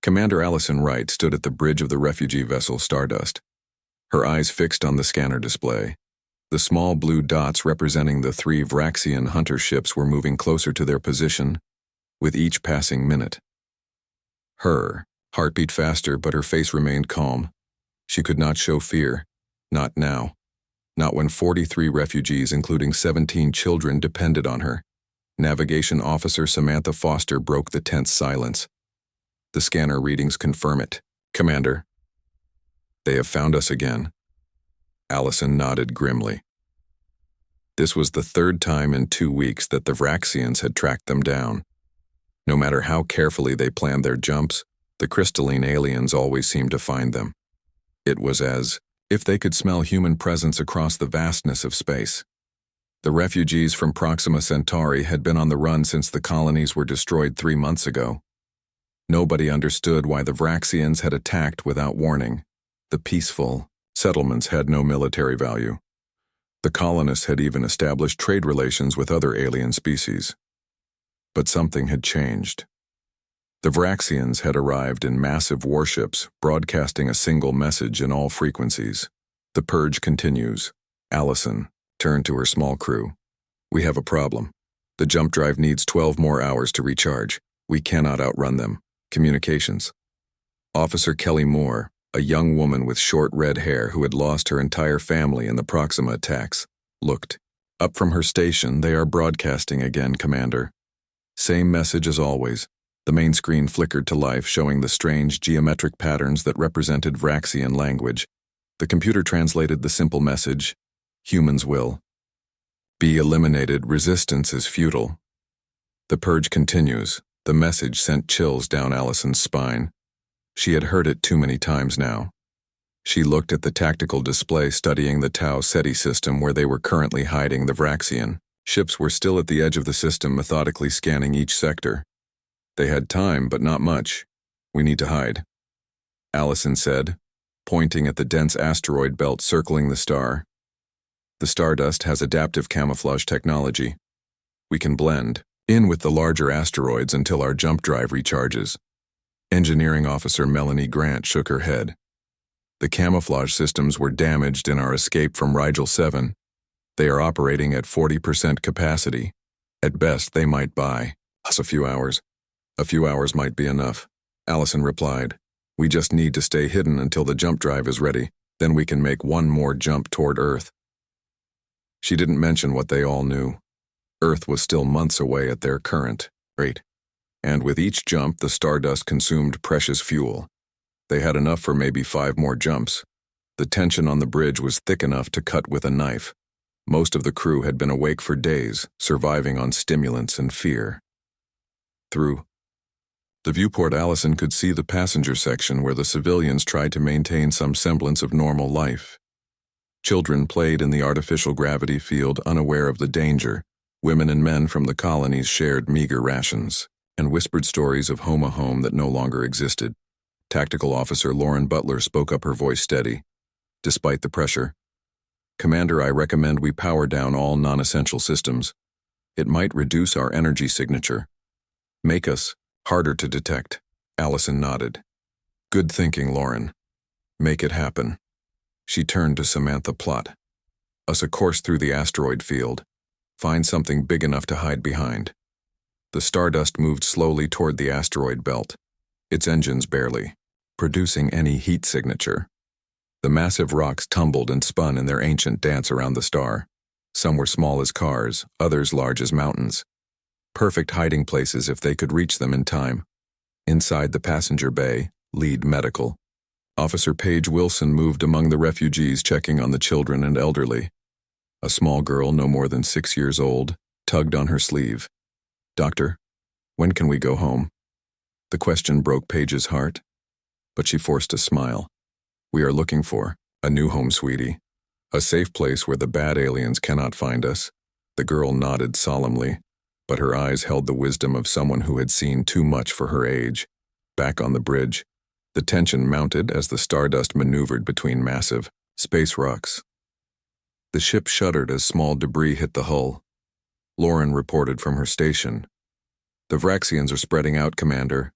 Commander Allison Wright stood at the bridge of the refugee vessel Stardust, her eyes fixed on the scanner display. The small blue dots representing the 3 Vraxian hunter ships were moving closer to their position with each passing minute. Her heart beat faster, but her face remained calm. She could not show fear. Not now. Not when 43 refugees, including 17 children, depended on her. Navigation Officer Samantha Foster broke the tense silence. The scanner readings confirm it. Commander, they have found us again. Allison nodded grimly. This was the 3rd time in 2 weeks that the Vraxians had tracked them down. No matter how carefully they planned their jumps, the crystalline aliens always seemed to find them. It was as if they could smell human presence across the vastness of space. The refugees from Proxima Centauri had been on the run since the colonies were destroyed 3 months ago. Nobody understood why the Vraxians had attacked without warning. The peaceful settlements had no military value. The colonists had even established trade relations with other alien species. But something had changed. The Vraxians had arrived in massive warships, broadcasting a single message in all frequencies. The purge continues. Allison turned to her small crew. We have a problem. The jump drive needs 12 more hours to recharge. We cannot outrun them. Communications. Officer Kelly Moore, a young woman with short red hair who had lost her entire family in the Proxima attacks, looked. Up from her station, they are broadcasting again, Commander. Same message as always. The main screen flickered to life, showing the strange geometric patterns that represented Vraxian language. The computer translated the simple message, humans will be eliminated, resistance is futile. The purge continues. The message sent chills down Allison's spine. She had heard it too many times now. She looked at the tactical display studying the Tau Ceti system where they were currently hiding the Vraxian. Ships were still at the edge of the system, methodically scanning each sector. They had time, but not much. We need to hide, Allison said, pointing at the dense asteroid belt circling the star. The Stardust has adaptive camouflage technology. We can blend in with the larger asteroids until our jump drive recharges. Engineering Officer Melanie Grant shook her head. The camouflage systems were damaged in our escape from Rigel 7. They are operating at 40% capacity. At best, they might buy us a few hours. A few hours might be enough, Allison replied. We just need to stay hidden until the jump drive is ready. Then we can make one more jump toward Earth. She didn't mention what they all knew. Earth was still months away at their current rate. And with each jump, the Stardust consumed precious fuel. They had enough for maybe 5 more jumps. The tension on the bridge was thick enough to cut with a knife. Most of the crew had been awake for days, surviving on stimulants and fear. Through the viewport, Allison could see the passenger section where the civilians tried to maintain some semblance of normal life. Children played in the artificial gravity field, unaware of the danger. Women and men from the colonies shared meager rations and whispered stories of home that no longer existed. Tactical Officer Lauren Butler spoke up, her voice steady. Despite the pressure, Commander, I recommend we power down all non-essential systems. It might reduce our energy signature. Make us harder to detect. Allison nodded. Good thinking, Lauren. Make it happen. She turned to Samantha. Plot us a course through the asteroid field. Find something big enough to hide behind. The Stardust moved slowly toward the asteroid belt, its engines barely producing any heat signature. The massive rocks tumbled and spun in their ancient dance around the star. Some were small as cars, others large as mountains. Perfect hiding places if they could reach them in time. Inside the passenger bay, Lead Medical. Officer Paige Wilson moved among the refugees, checking on the children and elderly. A small girl, no more than 6 years old, tugged on her sleeve. Doctor, when can we go home? The question broke Paige's heart, but she forced a smile. We are looking for a new home, sweetie. A safe place where the bad aliens cannot find us. The girl nodded solemnly, but her eyes held the wisdom of someone who had seen too much for her age. Back on the bridge, the tension mounted as the Stardust maneuvered between massive space rocks. The ship shuddered as small debris hit the hull. Lauren reported from her station. The Vraxians are spreading out, Commander.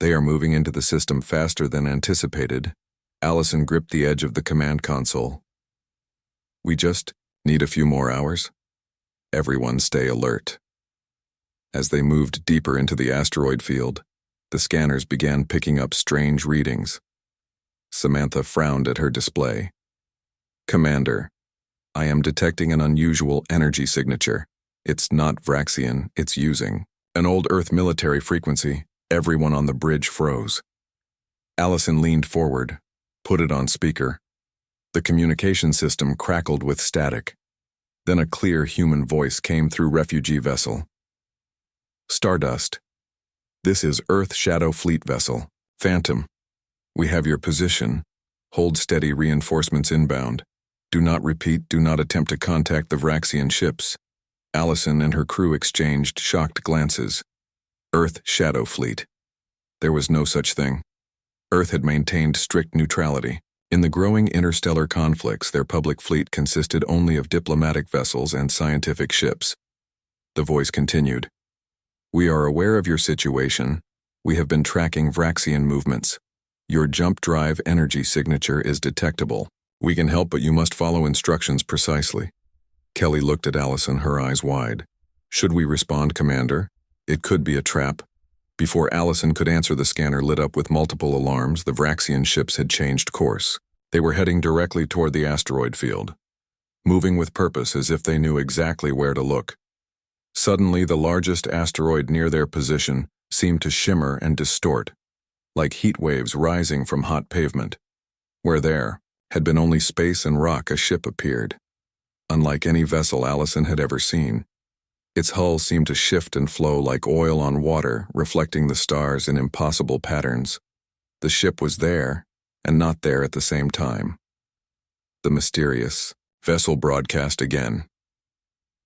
They are moving into the system faster than anticipated. Allison gripped the edge of the command console. We just need a few more hours? Everyone stay alert. As they moved deeper into the asteroid field, the scanners began picking up strange readings. Samantha frowned at her display. Commander, I am detecting an unusual energy signature. It's not Vraxian, it's using an old Earth military frequency. Everyone on the bridge froze. Allison leaned forward, put it on speaker. The communication system crackled with static. Then a clear human voice came through refugee vessel. Stardust. This is Earth Shadow Fleet Vessel, Phantom. We have your position. Hold steady, reinforcements inbound. Do not attempt to contact the Vraxian ships. Allison and her crew exchanged shocked glances. Earth Shadow Fleet. There was no such thing. Earth had maintained strict neutrality. In the growing interstellar conflicts, their public fleet consisted only of diplomatic vessels and scientific ships. The voice continued. We are aware of your situation. We have been tracking Vraxian movements. Your jump drive energy signature is detectable. We can help, but you must follow instructions precisely. Kelly looked at Allison, her eyes wide. Should we respond, Commander? It could be a trap. Before Allison could answer, the scanner lit up with multiple alarms. The Vraxian ships had changed course. They were heading directly toward the asteroid field, moving with purpose as if they knew exactly where to look. Suddenly, the largest asteroid near their position seemed to shimmer and distort, like heat waves rising from hot pavement. Where there had been only space and rock, a ship appeared. Unlike any vessel Allison had ever seen, its hull seemed to shift and flow like oil on water, reflecting the stars in impossible patterns. The ship was there, and not there at the same time. The mysterious vessel broadcast again.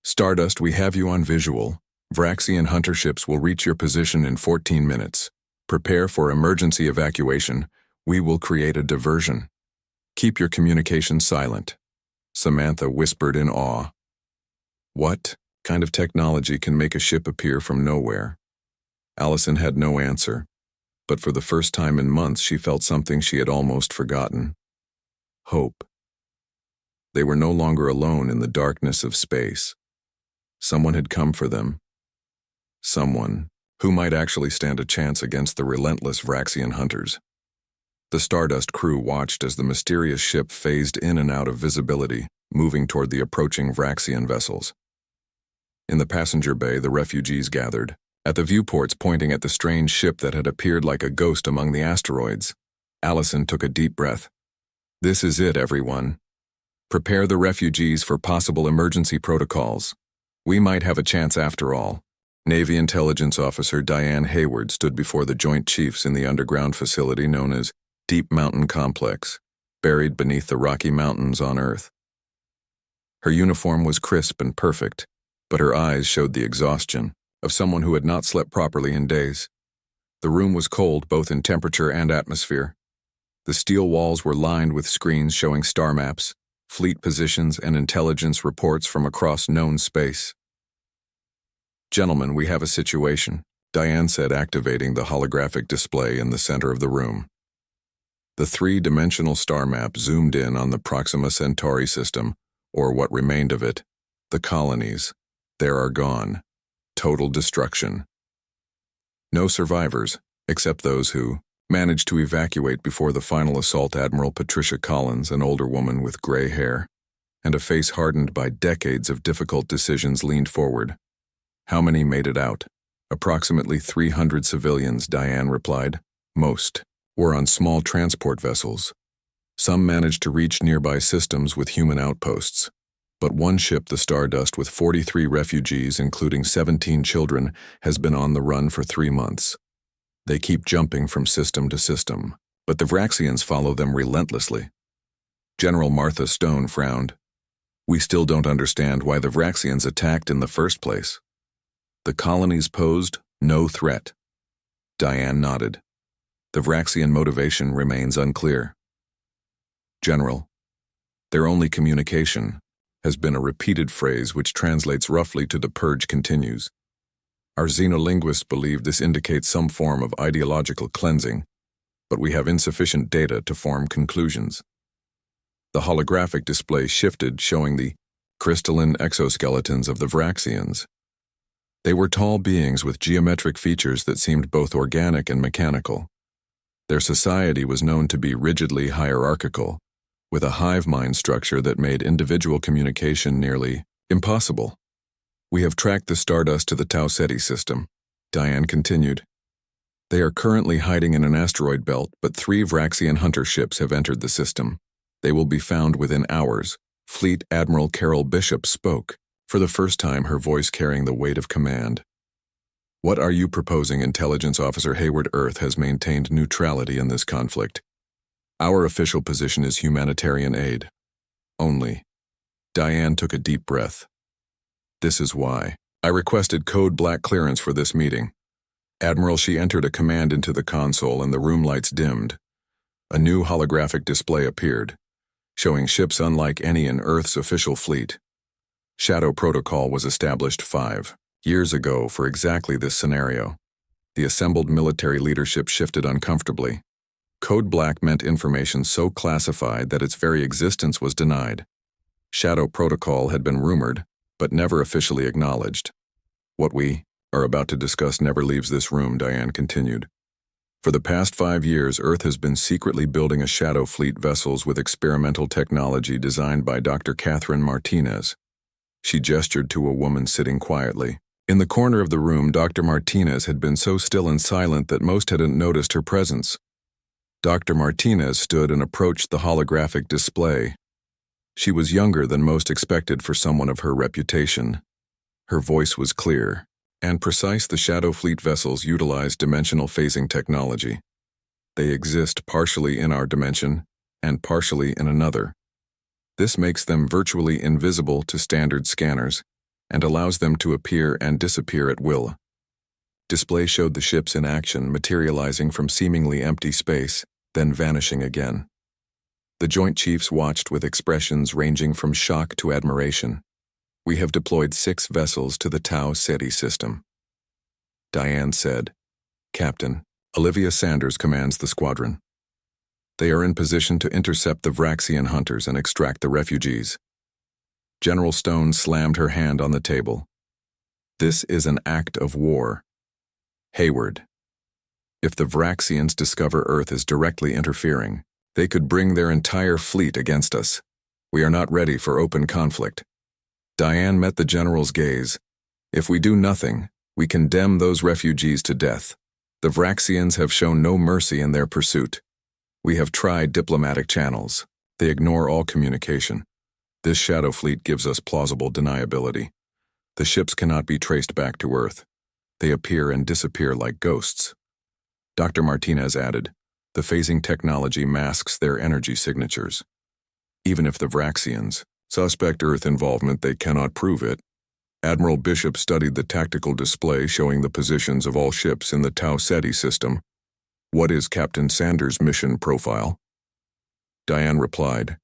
Stardust, we have you on visual. Vraxian hunter ships will reach your position in 14 minutes. Prepare for emergency evacuation. We will create a diversion. Keep your communications silent. Samantha whispered in awe. What kind of technology can make a ship appear from nowhere? Allison had no answer, but for the first time in months she felt something she had almost forgotten. Hope. They were no longer alone in the darkness of space. Someone had come for them. Someone who might actually stand a chance against the relentless Vraxian hunters. The Stardust crew watched as the mysterious ship phased in and out of visibility, moving toward the approaching Vraxian vessels. In the passenger bay, the refugees gathered, at the viewports pointing at the strange ship that had appeared like a ghost among the asteroids. Allison took a deep breath. This is it, everyone. Prepare the refugees for possible emergency protocols. We might have a chance after all. Navy Intelligence Officer Diane Hayward stood before the Joint Chiefs in the underground facility known as Deep Mountain Complex, buried beneath the Rocky Mountains on Earth. Her uniform was crisp and perfect, but her eyes showed the exhaustion of someone who had not slept properly in days. The room was cold both in temperature and atmosphere. The steel walls were lined with screens showing star maps, fleet positions, and intelligence reports from across known space. Gentlemen, we have a situation, Diane said, activating the holographic display in the center of the room. The three-dimensional star map zoomed in on the Proxima Centauri system, or what remained of it, the colonies. There are gone. Total destruction. No survivors, except those who managed to evacuate before the final assault. Admiral Patricia Collins, an older woman with gray hair and a face hardened by decades of difficult decisions, leaned forward. How many made it out? Approximately 300 civilians, Diane replied. Most were on small transport vessels. Some managed to reach nearby systems with human outposts. But one ship, the Stardust, with 43 refugees, including 17 children, has been on the run for 3 months. They keep jumping from system to system, but the Vraxians follow them relentlessly. General Martha Stone frowned. We still don't understand why the Vraxians attacked in the first place. The colonies posed no threat. Diane nodded. The Vraxian motivation remains unclear. General, their only communication has been a repeated phrase which translates roughly to "the purge continues." Our xenolinguists believe this indicates some form of ideological cleansing, but we have insufficient data to form conclusions. The holographic display shifted, showing the crystalline exoskeletons of the Vraxians. They were tall beings with geometric features that seemed both organic and mechanical. Their society was known to be rigidly hierarchical, with a hive mind structure that made individual communication nearly impossible. We have tracked the Stardust to the Tau Ceti system, Diane continued. They are currently hiding in an asteroid belt, but 3 Vraxian hunter ships have entered the system. They will be found within hours. Fleet Admiral Carol Bishop spoke, for the first time her voice carrying the weight of command. What are you proposing, Intelligence Officer Hayward? Earth has maintained neutrality in this conflict. Our official position is humanitarian aid. Only. Diane took a deep breath. This is why. I requested code black clearance for this meeting. Admiral, she entered a command into the console and the room lights dimmed. A new holographic display appeared, showing ships unlike any in Earth's official fleet. Shadow Protocol was established 5 years ago for exactly this scenario. The assembled military leadership shifted uncomfortably. Code Black meant information so classified that its very existence was denied. Shadow Protocol had been rumored, but never officially acknowledged. What we are about to discuss never leaves this room, Diane continued. For the past 5 years, Earth has been secretly building a shadow fleet vessels with experimental technology designed by Dr. Catherine Martinez. She gestured to a woman sitting quietly. In the corner of the room, Dr. Martinez had been so still and silent that most hadn't noticed her presence. Dr. Martinez stood and approached the holographic display. She was younger than most expected for someone of her reputation. Her voice was clear and precise. The Shadow Fleet vessels utilize dimensional phasing technology. They exist partially in our dimension and partially in another. This makes them virtually invisible to standard scanners and allows them to appear and disappear at will. Display showed the ships in action, materializing from seemingly empty space, then vanishing again. The Joint Chiefs watched with expressions ranging from shock to admiration. We have deployed 6 vessels to the Tau Ceti system. Diane said, Captain, Olivia Sanders commands the squadron. They are in position to intercept the Vraxian hunters and extract the refugees. General Stone slammed her hand on the table. This is an act of war. Hayward. If the Vraxians discover Earth is directly interfering, they could bring their entire fleet against us. We are not ready for open conflict. Diane met the general's gaze. If we do nothing, we condemn those refugees to death. The Vraxians have shown no mercy in their pursuit. We have tried diplomatic channels. They ignore all communication. This shadow fleet gives us plausible deniability. The ships cannot be traced back to Earth. They appear and disappear like ghosts. Dr. Martinez added, the phasing technology masks their energy signatures. Even if the Vraxians suspect Earth involvement, they cannot prove it. Admiral Bishop studied the tactical display showing the positions of all ships in the Tau Ceti system. What is Captain Sanders' mission profile? Diane replied,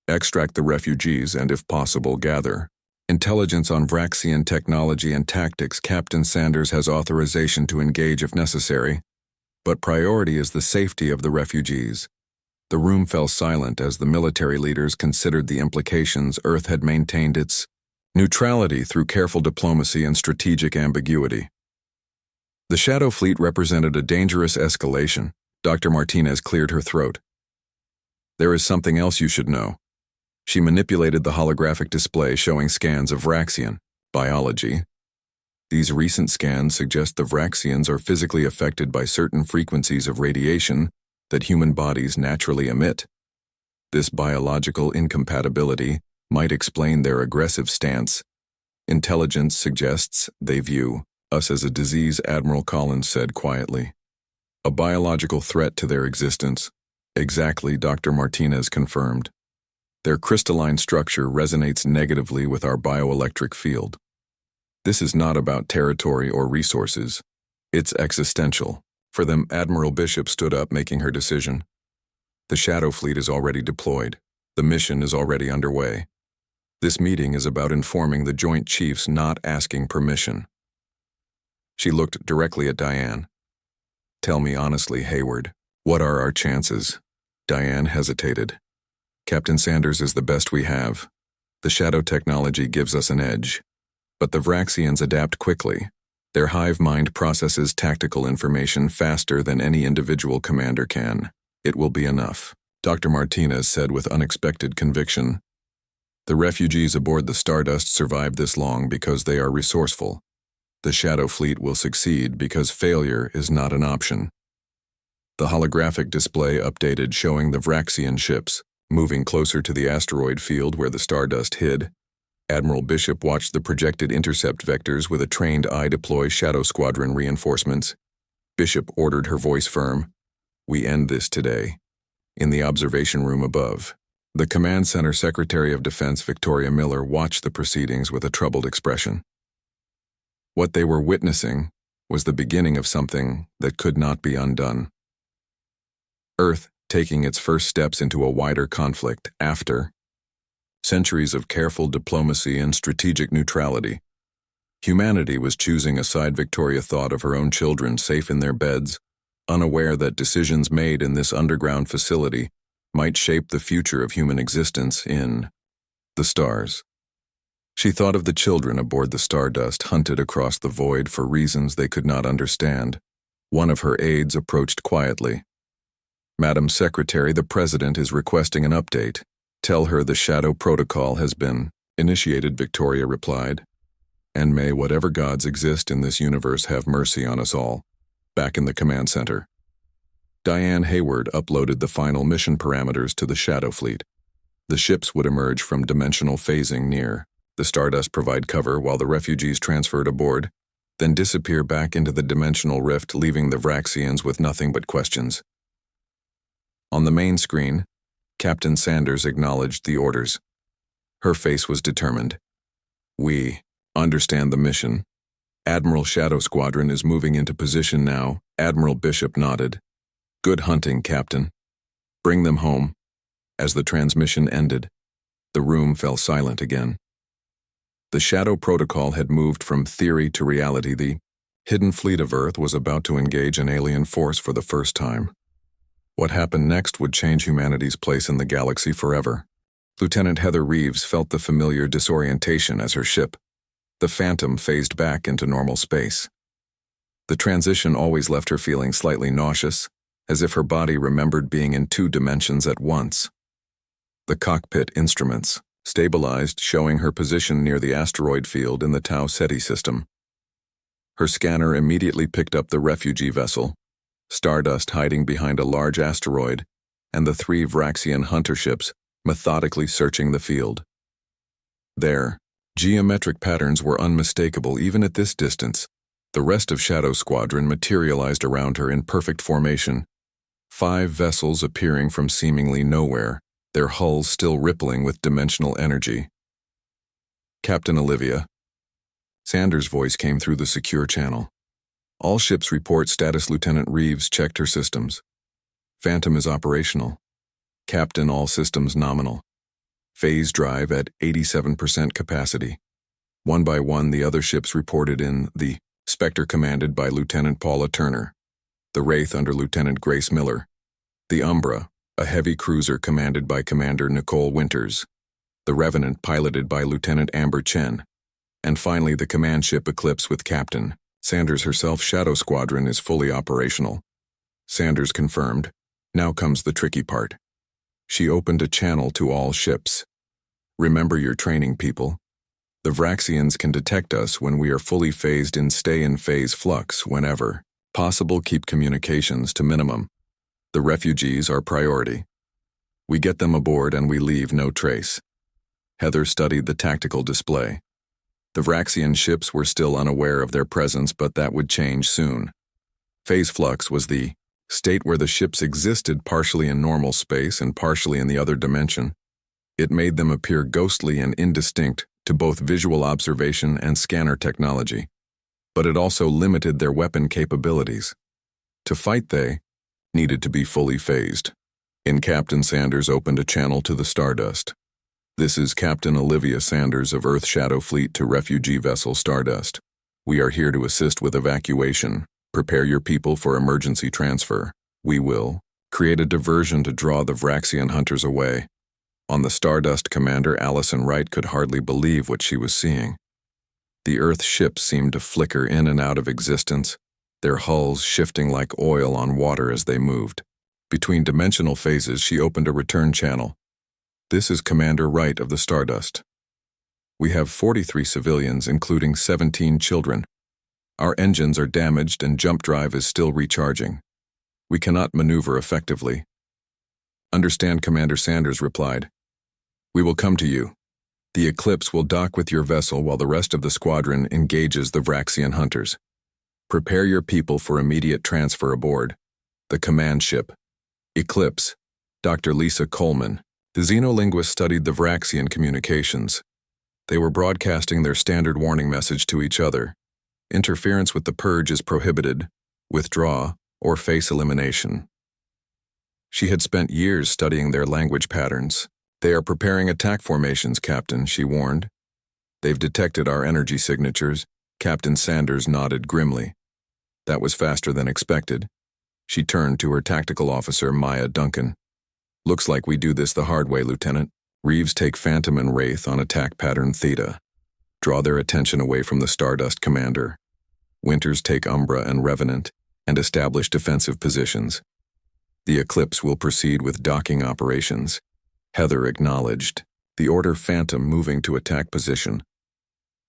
extract the refugees and, if possible, gather intelligence on Vraxian technology and tactics. Captain Sanders has authorization to engage if necessary, but priority is the safety of the refugees. The room fell silent as the military leaders considered the implications. Earth had maintained its neutrality through careful diplomacy and strategic ambiguity. The Shadow Fleet represented a dangerous escalation. Dr. Martinez cleared her throat. There is something else you should know. She manipulated the holographic display showing scans of Vraxian biology. These recent scans suggest the Vraxians are physically affected by certain frequencies of radiation that human bodies naturally emit. This biological incompatibility might explain their aggressive stance. Intelligence suggests they view us as a disease, Admiral Collins said quietly. A biological threat to their existence. Exactly, Dr. Martinez confirmed. Their crystalline structure resonates negatively with our bioelectric field. This is not about territory or resources. It's existential. For them, Admiral Bishop stood up, making her decision. The Shadow Fleet is already deployed. The mission is already underway. This meeting is about informing the Joint Chiefs, not asking permission. She looked directly at Diane. "Tell me honestly, Hayward, what are our chances?" Diane hesitated. "Captain Sanders is the best we have. The shadow technology gives us an edge. But the Vraxians adapt quickly. Their hive mind processes tactical information faster than any individual commander can. It will be enough," Dr. Martinez said with unexpected conviction. "The refugees aboard the Stardust survived this long because they are resourceful. The Shadow Fleet will succeed because failure is not an option." The holographic display updated, showing the Vraxian ships moving closer to the asteroid field where the Stardust hid. Admiral Bishop watched the projected intercept vectors with a trained eye deploy Shadow Squadron reinforcements. Bishop ordered, her voice firm. "We end this today." In the observation room above, the Command Center Secretary of Defense Victoria Miller watched the proceedings with a troubled expression. What they were witnessing was the beginning of something that could not be undone. Earth taking its first steps into a wider conflict after centuries of careful diplomacy and strategic neutrality. Humanity was choosing a side. Victoria thought of her own children safe in their beds, unaware that decisions made in this underground facility might shape the future of human existence in the stars. She thought of the children aboard the Stardust, hunted across the void for reasons they could not understand. One of her aides approached quietly. "Madam Secretary, the President is requesting an update. Tell her the Shadow Protocol has been initiated," Victoria replied. "And may whatever gods exist in this universe have mercy on us all." Back in the command center, Diane Hayward uploaded the final mission parameters to the Shadow Fleet. The ships would emerge from dimensional phasing near the Stardust, provide cover while the refugees transferred aboard, then disappear back into the dimensional rift, leaving the Vraxians with nothing but questions. On the main screen, Captain Sanders acknowledged the orders. Her face was determined. "We understand the mission. Admiral Shadow Squadron is moving into position now." Admiral Bishop nodded. "Good hunting, Captain. Bring them home." As the transmission ended, the room fell silent again. The Shadow Protocol had moved from theory to reality. The hidden fleet of Earth was about to engage an alien force for the first time. What happened next would change humanity's place in the galaxy forever. Lieutenant Heather Reeves felt the familiar disorientation as her ship, the Phantom, phased back into normal space. The transition always left her feeling slightly nauseous, as if her body remembered being in 2 dimensions at once. The cockpit instruments stabilized, showing her position near the asteroid field in the Tau Ceti system. Her scanner immediately picked up the refugee vessel, Stardust hiding behind a large asteroid, and the 3 Vraxian hunter ships methodically searching the field. Their geometric patterns were unmistakable even at this distance. The rest of Shadow Squadron materialized around her in perfect formation, 5 vessels appearing from seemingly nowhere, their hulls still rippling with dimensional energy. "Captain Olivia." Sanders' voice came through the secure channel. "All ships report status." Lieutenant Reeves checked her systems. "Phantom is operational. Captain, all systems nominal. Phase drive at 87% capacity." One by one, the other ships reported in. The Spectre, commanded by Lieutenant Paula Turner. The Wraith, under Lieutenant Grace Miller. The Umbra, a heavy cruiser commanded by Commander Nicole Winters. The Revenant, piloted by Lieutenant Amber Chen. And finally, the command ship Eclipse with Captain Sanders herself. "Shadow Squadron is fully operational." Sanders confirmed. Now comes the tricky part. She opened a channel to all ships. "Remember your training, people. The Vraxians can detect us when we are fully phased in. Stay in phase flux whenever possible. Keep communications to minimum. The refugees are priority. We get them aboard and we leave no trace." Heather studied the tactical display. The Vraxian ships were still unaware of their presence, but that would change soon. Phase flux was the state where the ships existed partially in normal space and partially in the other dimension. It made them appear ghostly and indistinct to both visual observation and scanner technology, but it also limited their weapon capabilities. To fight, they needed to be fully phased. Captain Sanders opened a channel to the Stardust. "This is Captain Olivia Sanders of Earth Shadow Fleet to refugee vessel Stardust. We are here to assist with evacuation. Prepare your people for emergency transfer. We will create a diversion to draw the Vraxian hunters away. On the Stardust, Commander Allison Wright could hardly believe what she was seeing. The Earth ships seemed to flicker in and out of existence, their hulls shifting like oil on water as they moved. Between dimensional phases, she opened a return channel. This is Commander Wright of the Stardust. We have 43 civilians, including 17 children. Our engines are damaged and jump drive is still recharging. We cannot maneuver effectively. Understand, Commander Sanders replied. We will come to you. The Eclipse will dock with your vessel while the rest of the squadron engages the Vraxian hunters. Prepare your people for immediate transfer aboard. The command ship. Eclipse. Dr. Lisa Coleman. The xenolinguist studied the Vraxian communications. They were broadcasting their standard warning message to each other. Interference with the purge is prohibited. Withdraw or face elimination. She had spent years studying their language patterns. They are preparing attack formations, Captain, she warned. They've detected our energy signatures. Captain Sanders nodded grimly. That was faster than expected. She turned to her tactical officer, Maya Duncan. Looks like we do this the hard way, Lieutenant. Reeves take Phantom and Wraith on attack pattern Theta. Draw their attention away from the Stardust commander. Winters take Umbra and Revenant and establish defensive positions. The Eclipse will proceed with docking operations. Heather acknowledged, the order Phantom moving to attack position.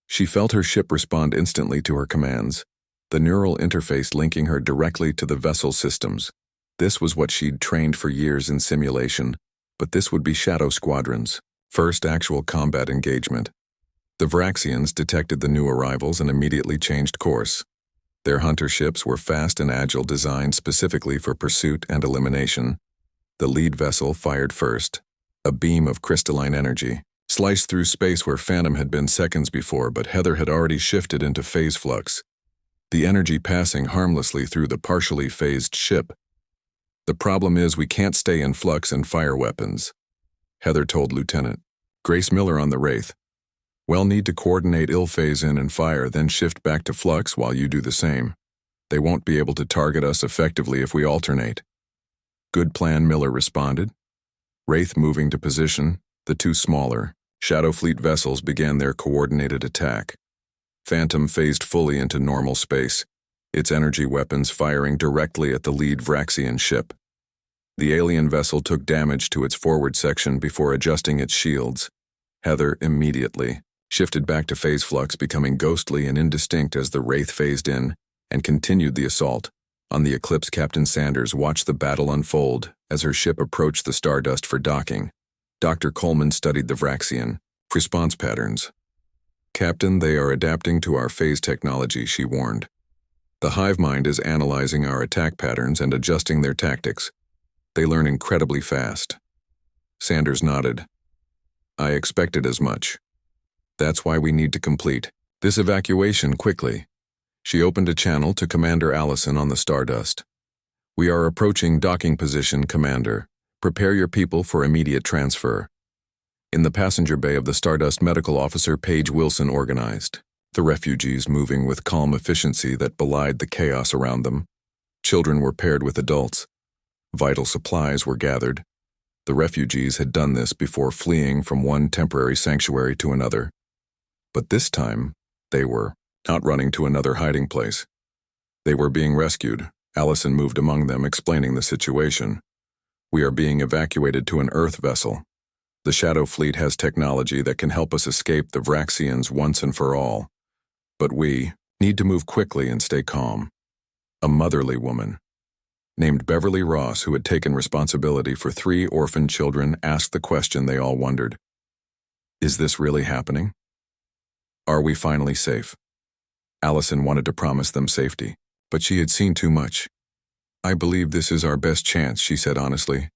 She felt her ship respond instantly to her commands, the neural interface linking her directly to the vessel systems. This was what she'd trained for years in simulation, but this would be Shadow Squadron's first actual combat engagement. The Vraxians detected the new arrivals and immediately changed course. Their hunter ships were fast and agile, designed specifically for pursuit and elimination. The lead vessel fired first. A beam of crystalline energy sliced through space where Phantom had been seconds before, but Heather had already shifted into phase flux. The energy passing harmlessly through the partially phased ship. The problem is we can't stay in flux and fire weapons, Heather told Lieutenant Grace Miller on the Wraith. We'll need to coordinate phase in and fire, then shift back to flux while you do the same. They won't be able to target us effectively if we alternate. Good plan, Miller responded. Wraith moving to position, the two smaller Shadow Fleet vessels began their coordinated attack. Phantom phased fully into normal space, its energy weapons firing directly at the lead Vraxian ship. The alien vessel took damage to its forward section before adjusting its shields. Heather immediately shifted back to phase flux, becoming ghostly and indistinct as the Wraith phased in and continued the assault. On the Eclipse, Captain Sanders watched the battle unfold as her ship approached the Stardust for docking. Dr. Coleman studied the Vraxian response patterns. Captain, they are adapting to our phase technology, she warned. The hive mind is analyzing our attack patterns and adjusting their tactics. They learn incredibly fast. Sanders nodded. I expected as much. That's why we need to complete this evacuation quickly. She opened a channel to Commander Allison on the Stardust. We are approaching docking position, Commander. Prepare your people for immediate transfer. In the passenger bay of the Stardust, Medical Officer Paige Wilson organized, the refugees moving with calm efficiency that belied the chaos around them. Children were paired with adults. Vital supplies were gathered. The refugees had done this before fleeing from one temporary sanctuary to another. But this time, they were not running to another hiding place. They were being rescued. Allison moved among them, explaining the situation. We are being evacuated to an Earth vessel. The Shadow Fleet has technology that can help us escape the Vraxians once and for all. But we need to move quickly and stay calm. A motherly woman, named Beverly Ross, who had taken responsibility for 3 orphan children, asked the question they all wondered. Is this really happening? Are we finally safe? Allison wanted to promise them safety, but she had seen too much. I believe this is our best chance, she said honestly.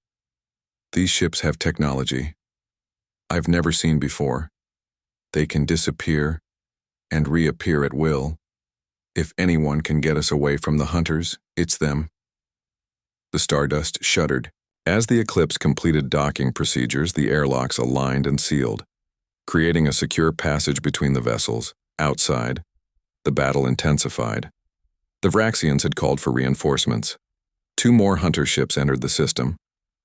These ships have technology I've never seen before. They can disappear and reappear at will. If anyone can get us away from the hunters, it's them. The Stardust shuddered. As the Eclipse completed docking procedures, the airlocks aligned and sealed, creating a secure passage between the vessels. Outside, The battle intensified. The Vraxians had called for reinforcements. 2 more hunter ships entered the system.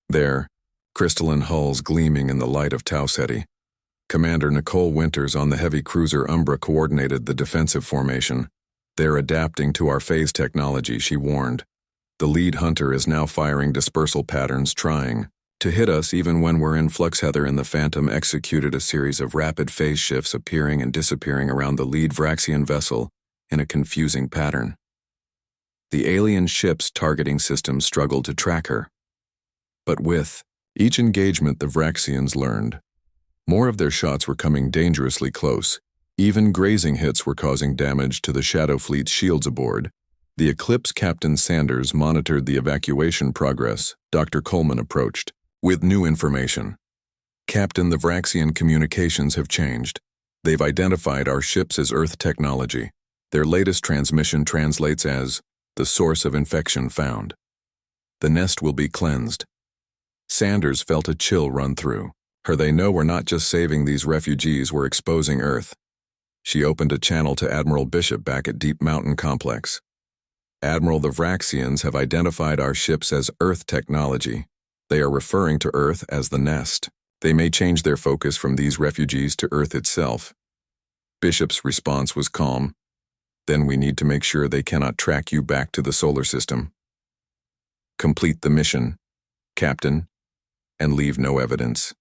Their crystalline hulls gleaming in the light of Tau Ceti. Commander Nicole Winters on the heavy cruiser Umbra coordinated the defensive formation. They're adapting to our phase technology, she warned. The lead hunter is now firing dispersal patterns, trying to hit us even when we're in flux. Heather and the Phantom executed a series of rapid phase shifts, appearing and disappearing around the lead Vraxian vessel in a confusing pattern. The alien ship's targeting systems struggled to track her. But with each engagement, the Vraxians learned more of their shots were coming dangerously close. Even grazing hits were causing damage to the Shadow Fleet's shields aboard. The Eclipse Captain Sanders monitored the evacuation progress. Dr. Coleman approached with new information. Captain, the Vraxian communications have changed. They've identified our ships as Earth technology. Their latest transmission translates as, "The source of infection found. The nest will be cleansed." Sanders felt a chill run through her. They know we're not just saving these refugees, we're exposing Earth. She opened a channel to Admiral Bishop back at Deep Mountain Complex. "Admiral, the Vraxians have identified our ships as Earth technology. They are referring to Earth as the nest. They may change their focus from these refugees to Earth itself." Bishop's response was calm. "Then we need to make sure they cannot track you back to the solar system. Complete the mission, Captain, and leave no evidence."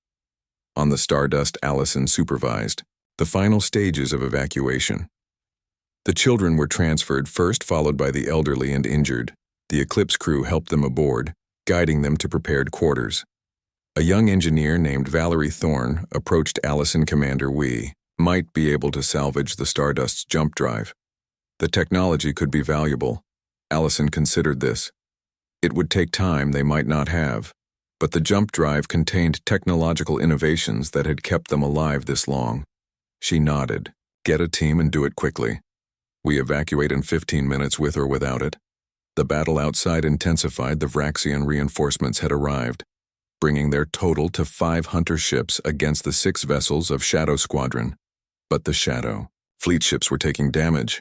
On the Stardust, Allison supervised the final stages of evacuation. The children were transferred first, followed by the elderly and injured. The Eclipse crew helped them aboard, guiding them to prepared quarters. A young engineer named Valerie Thorne approached Allison. "Commander, we might be able to salvage the Stardust's jump drive. The technology could be valuable." Allison considered this. It would take time they might not have, but the jump drive contained technological innovations that had kept them alive this long. She nodded. "Get a team and do it quickly. We evacuate in 15 minutes with or without it." The battle outside intensified. The Vraxian reinforcements had arrived, bringing their total to 5 hunter ships against the 6 vessels of Shadow Squadron. But the Shadow Fleet ships were taking damage.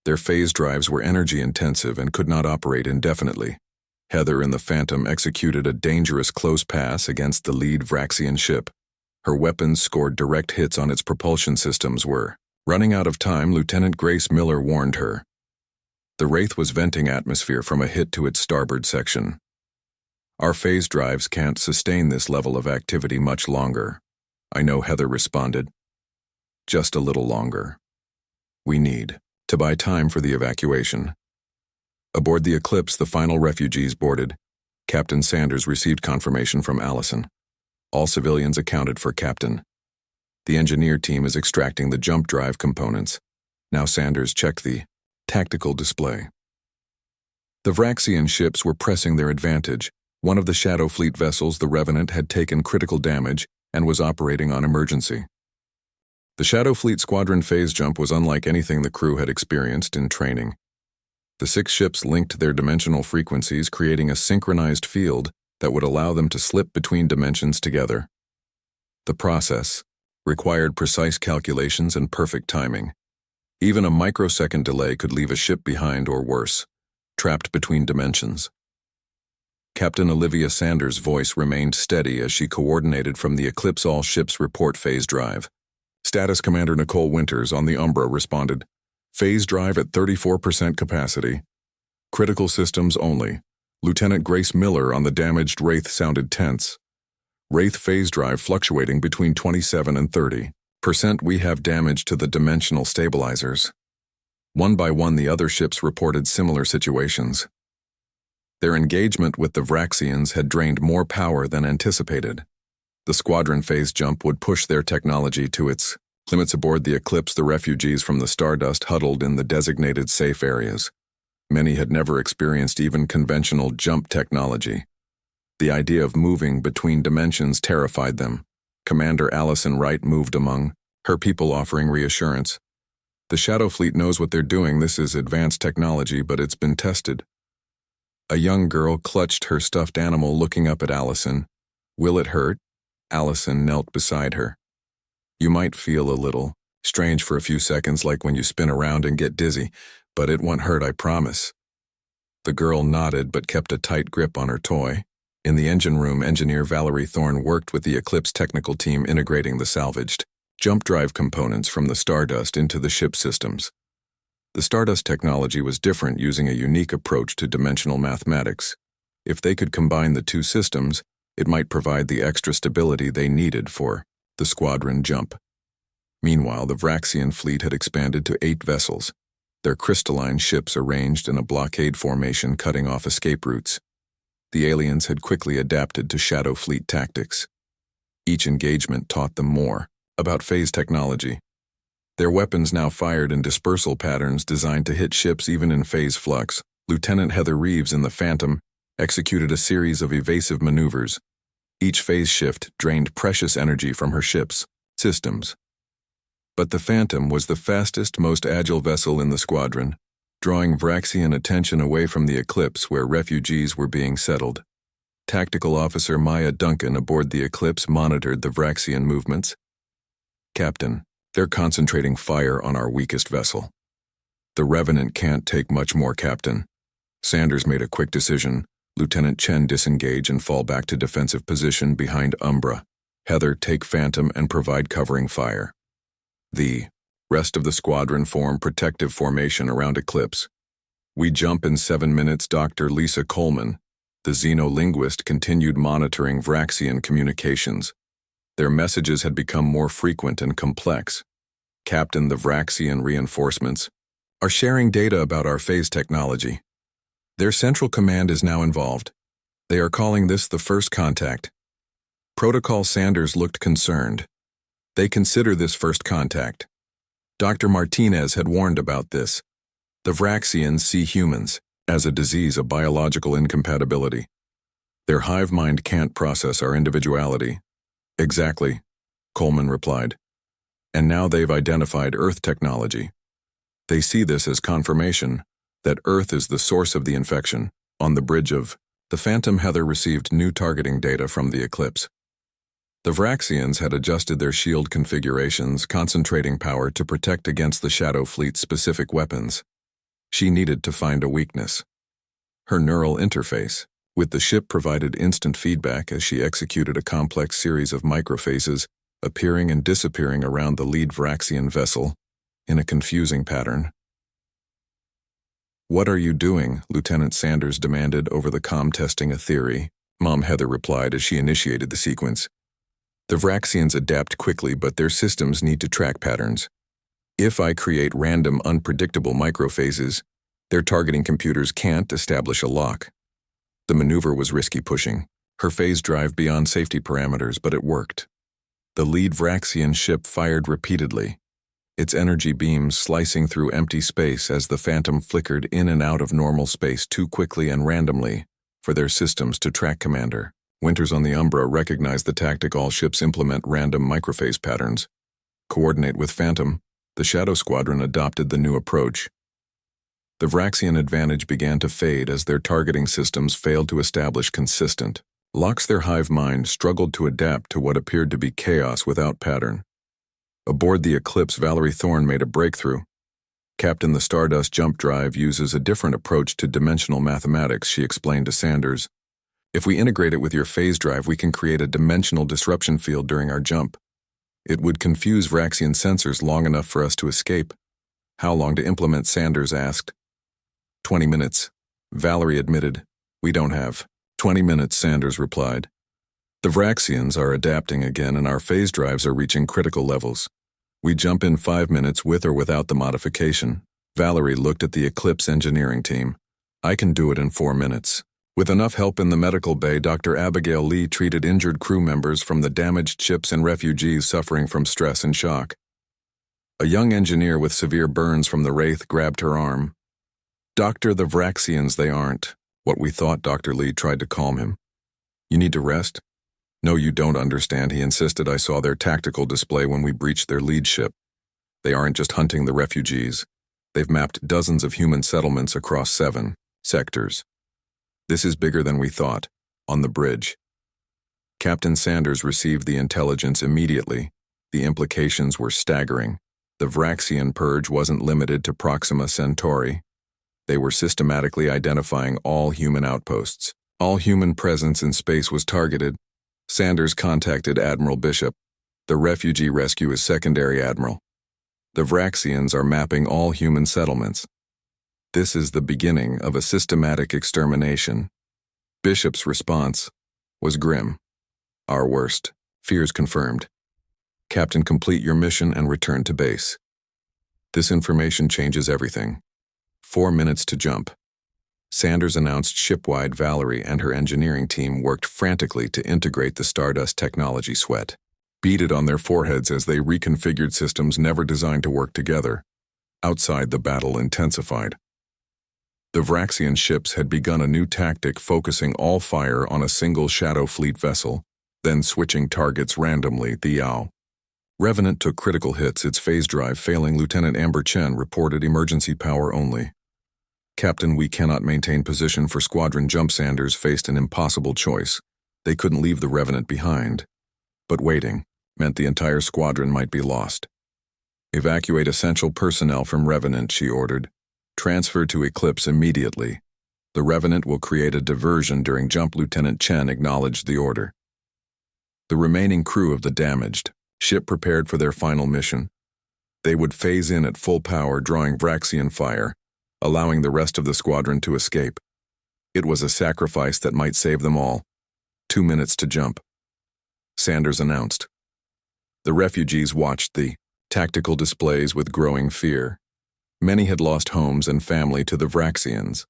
Their phase drives were energy-intensive and could not operate indefinitely. Heather and the Phantom executed a dangerous close pass against the lead Vraxian ship. Her weapons scored direct hits on its propulsion systems. Were running out of time, Lieutenant Grace Miller warned her. The Wraith was venting atmosphere from a hit to its starboard section. "Our phase drives can't sustain this level of activity much longer." "I know," Heather responded. "Just a little longer. We need to buy time for the evacuation." Aboard the Eclipse, the final refugees boarded. Captain Sanders received confirmation from Allison. All civilians accounted for, Captain. The engineer team is extracting the jump drive components. Now Sanders checked the tactical display. The Vraxian ships were pressing their advantage. One of the Shadow Fleet vessels, the Revenant, had taken critical damage and was operating on emergency. The Shadow Fleet squadron phase jump was unlike anything the crew had experienced in training. The 6 ships linked their dimensional frequencies, creating a synchronized field that would allow them to slip between dimensions together. The process required precise calculations and perfect timing. Even a microsecond delay could leave a ship behind or worse, trapped between dimensions. Captain Olivia Sanders' voice remained steady as she coordinated from the Eclipse. "All ships report phase drive." Status Commander Nicole Winters on the Umbra responded. "Phase drive at 34% capacity. Critical systems only." Lieutenant Grace Miller on the damaged Wraith sounded tense. "Wraith phase drive fluctuating between 27 and 30%. We have damage to the dimensional stabilizers." One by one, the other ships reported similar situations. Their engagement with the Vraxians had drained more power than anticipated. The squadron phase jump would push their technology to its limits. Aboard the Eclipse, the refugees from the Stardust huddled in the designated safe areas. Many had never experienced even conventional jump technology. The idea of moving between dimensions terrified them. Commander Allison Wright moved among her people, offering reassurance. "The Shadow Fleet knows what they're doing. This is advanced technology, but it's been tested." A young girl clutched her stuffed animal, looking up at Allison. "Will it hurt?" Allison knelt beside her. "You might feel a little," Strange for a few seconds, like when you spin around and get dizzy, but it won't hurt, I promise. The girl nodded but kept a tight grip on her toy. In the engine room, engineer Valerie Thorne worked with the Eclipse technical team integrating the salvaged jump drive components from the Stardust into the ship systems. The Stardust technology was different, using a unique approach to dimensional mathematics. If they could combine the two systems, it might provide the extra stability they needed for the squadron jump. Meanwhile, the Vraxian fleet had expanded to 8 vessels, their crystalline ships arranged in a blockade formation cutting off escape routes. The aliens had quickly adapted to Shadow Fleet tactics. Each engagement taught them more about phase technology. Their weapons now fired in dispersal patterns designed to hit ships even in phase flux. Lieutenant Heather Reeves in the Phantom executed a series of evasive maneuvers. Each phase shift drained precious energy from her ship's systems. But the Phantom was the fastest, most agile vessel in the squadron, drawing Vraxian attention away from the Eclipse where refugees were being settled. Tactical Officer Maya Duncan aboard the Eclipse monitored the Vraxian movements. "Captain, they're concentrating fire on our weakest vessel. The Revenant can't take much more, Captain." Sanders made a quick decision. Lieutenant Chen disengage and fall back to defensive position behind Umbra. Heather, take Phantom and provide covering fire. The rest of the squadron form protective formation around Eclipse. "We jump in 7 minutes." Dr. Lisa Coleman, the xenolinguist, continued monitoring Vraxian communications. Their messages had become more frequent and complex. "Captain, the Vraxian reinforcements are sharing data about our phase technology. Their central command is now involved. They are calling this the first contact." Protocol Sanders looked concerned. "They consider this first contact. Dr. Martinez had warned about this. The Vraxians see humans as a disease, a biological incompatibility. Their hive mind can't process our individuality." "Exactly," Coleman replied. "And now they've identified Earth technology. They see this as confirmation that Earth is the source of the infection." On the bridge of the Phantom, Heather received new targeting data from the Eclipse. The Vraxians had adjusted their shield configurations, concentrating power to protect against the Shadow Fleet's specific weapons. She needed to find a weakness. Her neural interface with the ship provided instant feedback as she executed a complex series of microphases, appearing and disappearing around the lead Vraxian vessel in a confusing pattern. "What are you doing?" Lieutenant Sanders demanded over the comm. "Testing a theory," Mom Heather replied as she initiated the sequence. "The Vraxians adapt quickly, but their systems need to track patterns. If I create random, unpredictable microphases, their targeting computers can't establish a lock." The maneuver was risky, pushing her phase drive beyond safety parameters, but it worked. The lead Vraxian ship fired repeatedly, its energy beams slicing through empty space as the Phantom flickered in and out of normal space too quickly and randomly for their systems to track. Commander Winters on the Umbra recognized the tactic. "All ships implement random microphase patterns. Coordinate with Phantom." The Shadow Squadron adopted the new approach. The Vraxian advantage began to fade as their targeting systems failed to establish consistent locks. Their hive mind struggled to adapt to what appeared to be chaos without pattern. Aboard the Eclipse, Valerie Thorne made a breakthrough. "Captain, the Stardust jump drive uses a different approach to dimensional mathematics," she explained to Sanders. "If we integrate it with your phase drive, we can create a dimensional disruption field during our jump. It would confuse Vraxian sensors long enough for us to escape." "How long to implement?" Sanders asked. 20 minutes, Valerie admitted. "We don't have 20 minutes, Sanders replied. "The Vraxians are adapting again and our phase drives are reaching critical levels. We jump in 5 minutes with or without the modification." Valerie looked at the Eclipse engineering team. "I can do it in 4 minutes." With enough help in the medical bay, Dr. Abigail Lee treated injured crew members from the damaged ships and refugees suffering from stress and shock. A young engineer with severe burns from the Wraith grabbed her arm. "Doctor, the Vraxians, they aren't what we thought." Dr. Lee tried to calm him. "You need to rest?" "No, you don't understand," he insisted. "I saw their tactical display when we breached their lead ship. They aren't just hunting the refugees. They've mapped dozens of human settlements across 7 sectors. This is bigger than we thought." On the bridge, Captain Sanders received the intelligence immediately. The implications were staggering. The Vraxian purge wasn't limited to Proxima Centauri. They were systematically identifying all human outposts. All human presence in space was targeted. Sanders contacted Admiral Bishop. The refugee rescue is secondary, Admiral. The Vraxians are mapping all human settlements. This is the beginning of a systematic extermination. Bishop's response was grim. Our worst. Fears confirmed. Captain, complete your mission and return to base. This information changes everything. 4 minutes to jump. Sanders announced shipwide. Valerie and her engineering team worked frantically to integrate the Stardust technology. Sweat beaded on their foreheads as they reconfigured systems never designed to work together. Outside, the battle intensified. The Vraxian ships had begun a new tactic, focusing all fire on a single Shadow Fleet vessel, then switching targets randomly. The Yao Revenant took critical hits, its phase drive failing. Lieutenant Amber Chen reported emergency power only. Captain, we cannot maintain position for squadron jump. Sanders faced an impossible choice. They couldn't leave the Revenant behind. But waiting meant the entire squadron might be lost. Evacuate essential personnel from Revenant, she ordered. Transfer to Eclipse immediately. The Revenant will create a diversion during jump. Lieutenant Chen acknowledged the order. The remaining crew of the damaged ship prepared for their final mission. They would phase in at full power, drawing Vraxian fire, allowing the rest of the squadron to escape. It was a sacrifice that might save them all. 2 minutes to jump. Sanders announced. The refugees watched the tactical displays with growing fear. Many had lost homes and family to the Vraxians.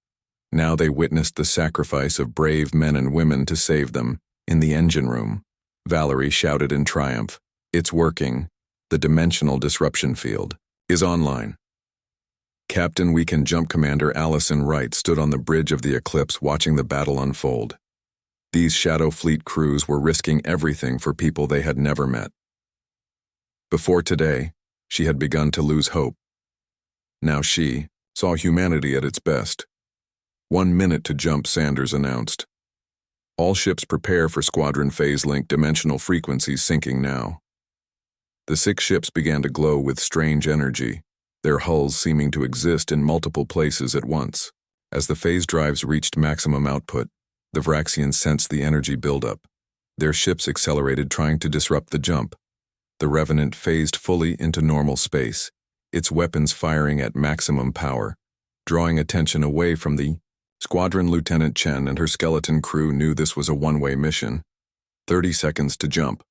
Now they witnessed the sacrifice of brave men and women to save them. In the engine room, Valerie shouted in triumph. It's working. The dimensional disruption field is online. Captain, we can jump. Commander Allison Wright stood on the bridge of the Eclipse watching the battle unfold. These Shadow Fleet crews were risking everything for people they had never met. Before today, she had begun to lose hope. Now she saw humanity at its best. 1 minute to jump, Sanders announced. All ships prepare for squadron phase. Link dimensional frequencies syncing now. The 6 ships began to glow with strange energy, their hulls seeming to exist in multiple places at once. As the phase drives reached maximum output, the Vraxians sensed the energy buildup. Their ships accelerated, trying to disrupt the jump. The Revenant phased fully into normal space, its weapons firing at maximum power, drawing attention away from the squadron. Lieutenant Chen and her skeleton crew knew this was a one-way mission. 30 seconds to jump.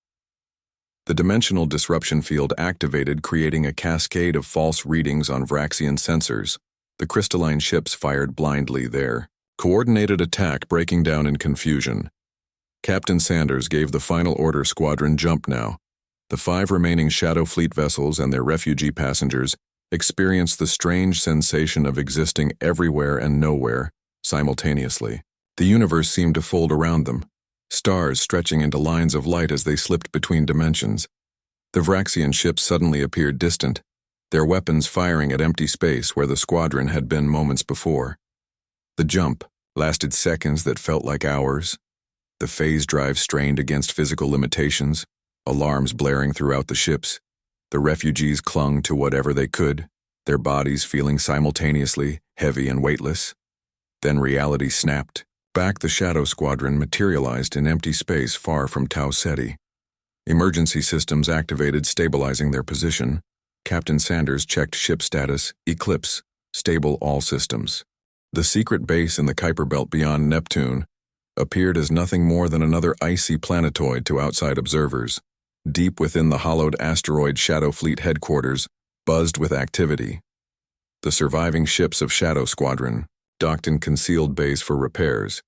The dimensional disruption field activated, creating a cascade of false readings on Vraxian sensors. The crystalline ships fired blindly, their coordinated attack breaking down in confusion. Captain Sanders gave the final order, squadron jump now. The 5 remaining Shadow Fleet vessels and their refugee passengers experienced the strange sensation of existing everywhere and nowhere simultaneously. The universe seemed to fold around them, stars stretching into lines of light as they slipped between dimensions. The Vraxian ships suddenly appeared distant, their weapons firing at empty space where the squadron had been moments before. The jump lasted seconds that felt like hours. The phase drive strained against physical limitations, alarms blaring throughout the ships. The refugees clung to whatever they could, their bodies feeling simultaneously heavy and weightless. Then reality snapped. Back, the Shadow Squadron materialized in empty space far from Tau Ceti. Emergency systems activated, stabilizing their position. Captain Sanders checked ship status, Eclipse, stable all systems. The secret base in the Kuiper Belt beyond Neptune appeared as nothing more than another icy planetoid to outside observers. Deep within the hollowed asteroid, Shadow Fleet headquarters buzzed with activity. The surviving ships of Shadow Squadron docked in concealed bays for repairs.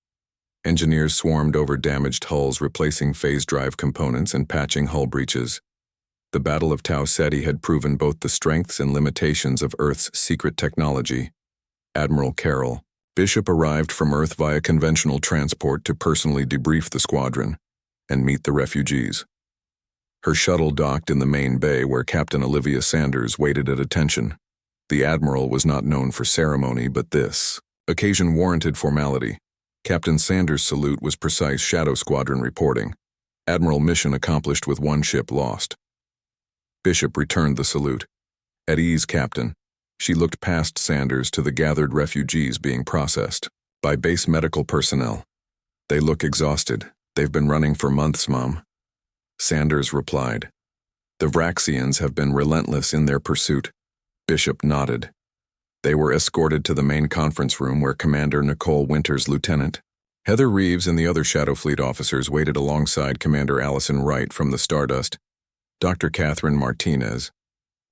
Engineers swarmed over damaged hulls, replacing phase drive components and patching hull breaches. The Battle of Tau Ceti had proven both the strengths and limitations of Earth's secret technology. Admiral Carroll Bishop arrived from Earth via conventional transport to personally debrief the squadron and meet the refugees. Her shuttle docked in the main bay where Captain Olivia Sanders waited at attention. The Admiral was not known for ceremony, but this occasion warranted formality. Captain Sanders' salute was precise. Shadow Squadron reporting. Admiral, mission accomplished with 1 ship lost. Bishop returned the salute. At ease, Captain. She looked past Sanders to the gathered refugees being processed by base medical personnel. They look exhausted. They've been running for months, Mom. Sanders replied. The Vraxians have been relentless in their pursuit. Bishop nodded. They were escorted to the main conference room where Commander Nicole Winters, Lieutenant, Heather Reeves and the other Shadow Fleet officers waited alongside Commander Allison Wright from the Stardust. Dr. Catherine Martinez,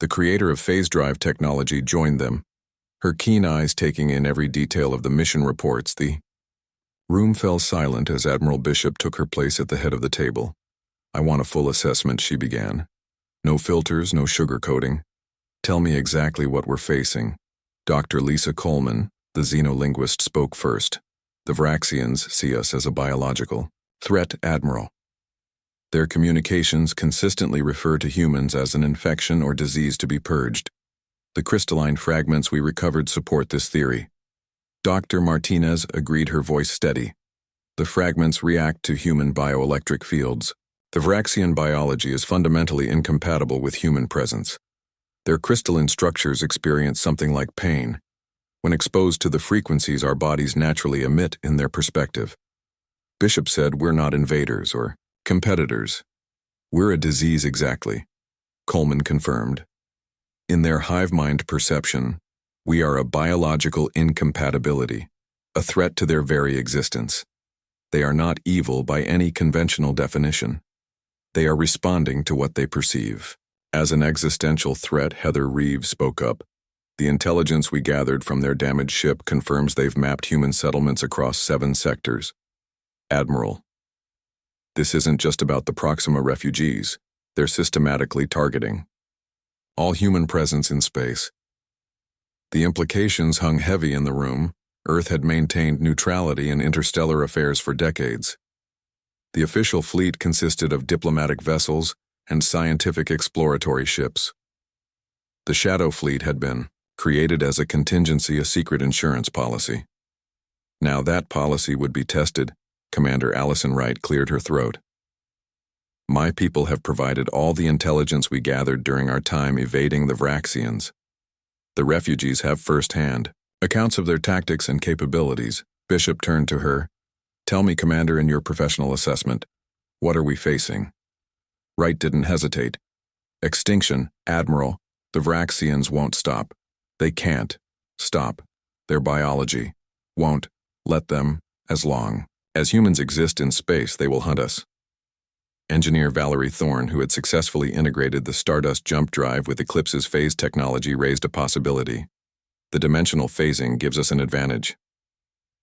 the creator of phase drive technology, joined them, her keen eyes taking in every detail of the mission reports. The room fell silent as Admiral Bishop took her place at the head of the table. I want a full assessment, she began. No filters, no sugarcoating. Tell me exactly what we're facing. Dr. Lisa Coleman, the xenolinguist, spoke first. The Vraxians see us as a biological threat, Admiral. Their communications consistently refer to humans as an infection or disease to be purged. The crystalline fragments we recovered support this theory. Dr. Martinez agreed, her voice steady. The fragments react to human bioelectric fields. The Vraxian biology is fundamentally incompatible with human presence. Their crystalline structures experience something like pain when exposed to the frequencies our bodies naturally emit in their perspective. Bishop said we're not invaders or competitors. We're a disease exactly, Coleman confirmed. In their hive mind perception, we are a biological incompatibility, a threat to their very existence. They are not evil by any conventional definition. They are responding to what they perceive. As an existential threat, Heather Reeves spoke up. The intelligence we gathered from their damaged ship confirms they've mapped human settlements across 7 sectors. Admiral, this isn't just about the Proxima refugees. They're systematically targeting all human presence in space. The implications hung heavy in the room. Earth had maintained neutrality in interstellar affairs for decades. The official fleet consisted of diplomatic vessels and scientific exploratory ships. The Shadow Fleet had been created as a contingency, a secret insurance policy. Now that policy would be tested. Commander Allison Wright cleared her throat. My people have provided all the intelligence we gathered during our time evading the Vraxians. The refugees have first-hand accounts of their tactics and capabilities. Bishop turned to her. Tell me, Commander, in your professional assessment, what are we facing? Wright didn't hesitate. Extinction, Admiral. The Vraxians won't stop. They can't stop. Their biology won't let them. As long as humans exist in space, they will hunt us. Engineer Valerie Thorne, who had successfully integrated the Stardust jump drive with Eclipse's phase technology, raised a possibility. The dimensional phasing gives us an advantage.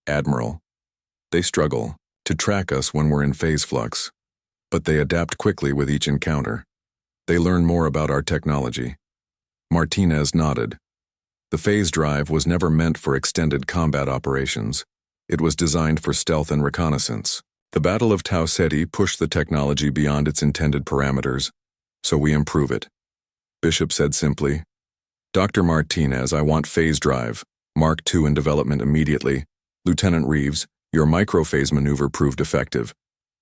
Admiral, they struggle to track us when we're in phase flux, but they adapt quickly with each encounter. They learn more about our technology. Martinez nodded. The phase drive was never meant for extended combat operations. It was designed for stealth and reconnaissance. The Battle of Tau Ceti pushed the technology beyond its intended parameters, so we improve it. Bishop said simply, Dr. Martinez, I want phase drive, Mark II in development immediately. Lieutenant Reeves, your microphase maneuver proved effective.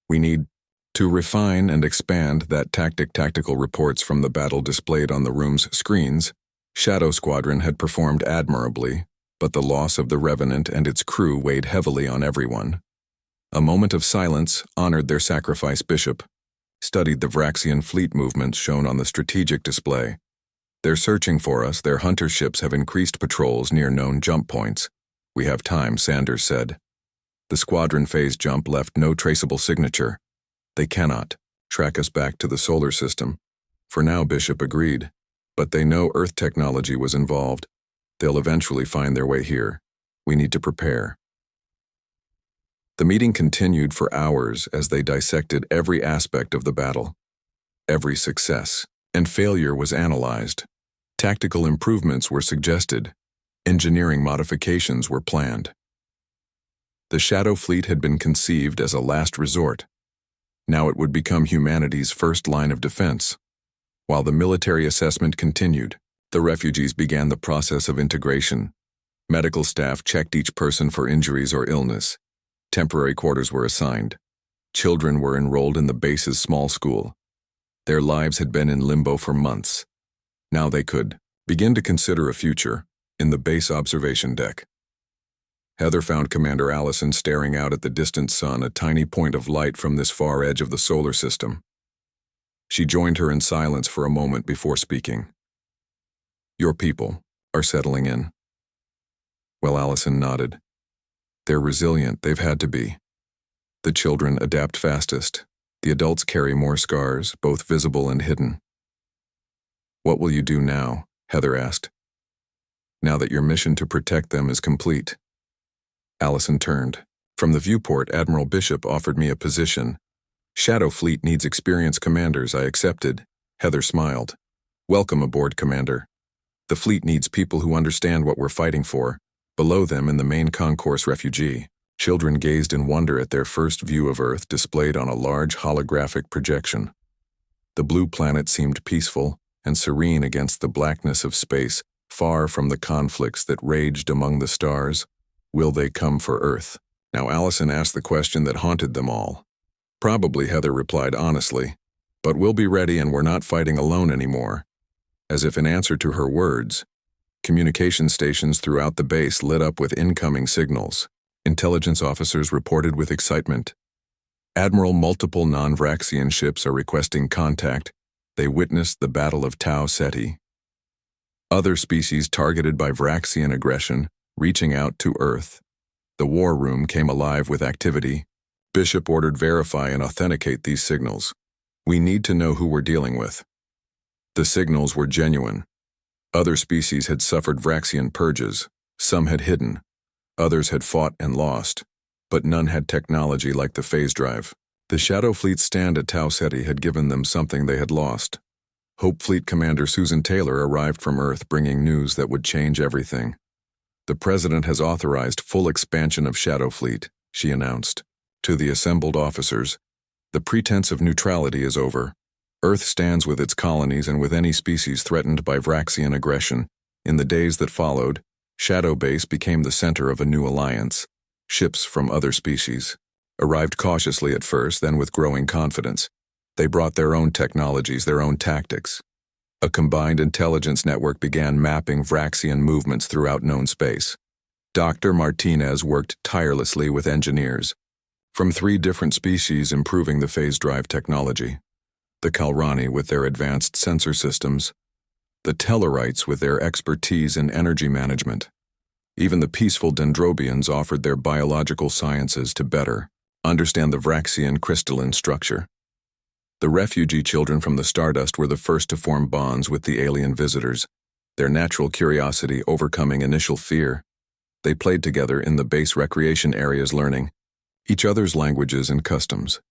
We need to refine and expand that tactical reports from the battle displayed on the room's screens. Shadow Squadron had performed admirably, but the loss of the Revenant and its crew weighed heavily on everyone. A moment of silence honored their sacrifice. Bishop studied the Vraxian fleet movements shown on the strategic display. They're searching for us. Their hunter ships have increased patrols near known jump points. We have time, Sanders said. The squadron phase jump left no traceable signature. They cannot track us back to the solar system. For now, Bishop agreed. But they know Earth technology was involved. They'll eventually find their way here. We need to prepare. The meeting continued for hours as they dissected every aspect of the battle. Every success and failure was analyzed. Tactical improvements were suggested. Engineering modifications were planned. The Shadow Fleet had been conceived as a last resort. Now it would become humanity's first line of defense. While the military assessment continued, the refugees began the process of integration. Medical staff checked each person for injuries or illness. Temporary quarters were assigned. Children were enrolled in the base's small school. Their lives had been in limbo for months. Now they could Begin to consider a future in the base observation deck. Heather found Commander Allison staring out at the distant sun, a tiny point of light from this far edge of the solar system. She joined her in silence for a moment before speaking. Your people are settling in. Well, Allison nodded. They're resilient, they've had to be. The children adapt fastest. The adults carry more scars, both visible and hidden. What will you do now? Heather asked. Now that your mission to protect them is complete. Allison turned. From the viewport, Admiral Bishop offered me a position. Shadow Fleet needs experienced commanders, I accepted. Heather smiled. Welcome aboard, Commander. The fleet needs people who understand what we're fighting for. Below them, in the main concourse refugee, children gazed in wonder at their first view of Earth displayed on a large holographic projection. The blue planet seemed peaceful and serene against the blackness of space, far from the conflicts that raged among the stars. Will they come for Earth? Now Allison asked the question that haunted them all. Probably, Heather replied honestly. But we'll be ready, and we're not fighting alone anymore. As if in answer to her words, communication stations throughout the base lit up with incoming signals. Intelligence officers reported with excitement. Admiral, multiple non-Vraxian ships are requesting contact. They witnessed the Battle of Tau Ceti. Other species targeted by Vraxian aggression, reaching out to Earth. The war room came alive with activity. Bishop ordered verify and authenticate these signals. We need to know who we're dealing with. The signals were genuine. Other species had suffered Vraxian purges. Some had hidden. Others had fought and lost. But none had technology like the phase drive. The Shadow Fleet's stand at Tau Ceti had given them something they had lost. Hope Fleet Commander Susan Taylor arrived from Earth bringing news that would change everything. The President has authorized full expansion of Shadow Fleet, she announced. To the assembled officers, the pretense of neutrality is over. Earth stands with its colonies and with any species threatened by Vraxian aggression. In the days that followed, Shadow Base became the center of a new alliance. Ships from other species arrived cautiously at first, then with growing confidence. They brought their own technologies, their own tactics. A combined intelligence network began mapping Vraxian movements throughout known space. Dr. Martinez worked tirelessly with engineers from 3 different species improving the phase drive technology. The Kalrani with their advanced sensor systems, the Tellarites with their expertise in energy management. Even the peaceful Dendrobians offered their biological sciences to better understand the Vraxian crystalline structure. The refugee children from the Stardust were the first to form bonds with the alien visitors, their natural curiosity overcoming initial fear. They played together in the base recreation areas, learning each other's languages and customs.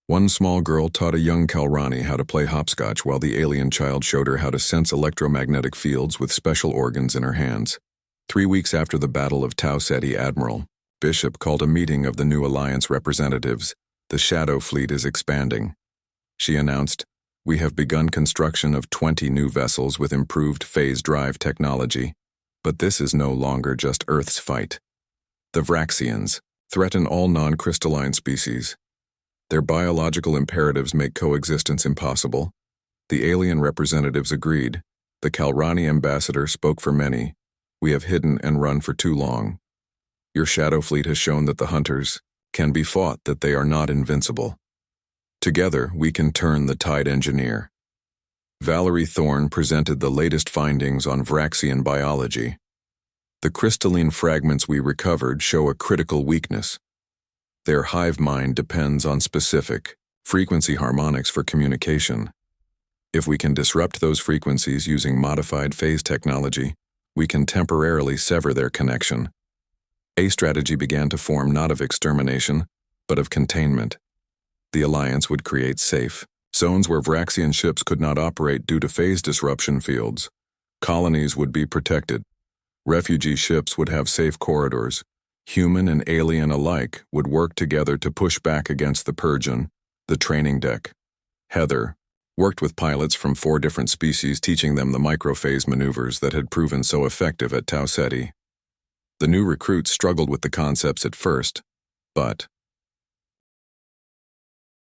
One small girl taught a young Kalrani how to play hopscotch, while the alien child showed her how to sense electromagnetic fields with special organs in her hands. 3 weeks after the Battle of Tau Ceti, Admiral Bishop called a meeting of the new Alliance representatives. The Shadow Fleet is expanding. She announced, we have begun construction of 20 new vessels with improved phase drive technology. But this is no longer just Earth's fight. The Vraxians threaten all non-crystalline species. Their biological imperatives make coexistence impossible. The alien representatives agreed. The Kalrani ambassador spoke for many. We have hidden and run for too long. Your Shadow Fleet has shown that the hunters can be fought, that they are not invincible. Together, we can turn the tide. Engineer Valerie Thorne presented the latest findings on Vraxian biology. The crystalline fragments we recovered show a critical weakness. Their hive mind depends on specific frequency harmonics for communication. If we can disrupt those frequencies using modified phase technology, we can temporarily sever their connection. A strategy began to form, not of extermination, but of containment. The Alliance would create safe zones where Vraxian ships could not operate due to phase disruption fields. Colonies would be protected. Refugee ships would have safe corridors. Human and alien alike would work together to push back against the Purgeon. The training deck. Heather worked with pilots from 4 different species, teaching them the microphase maneuvers that had proven so effective at Tau Ceti. The new recruits struggled with the concepts at first, but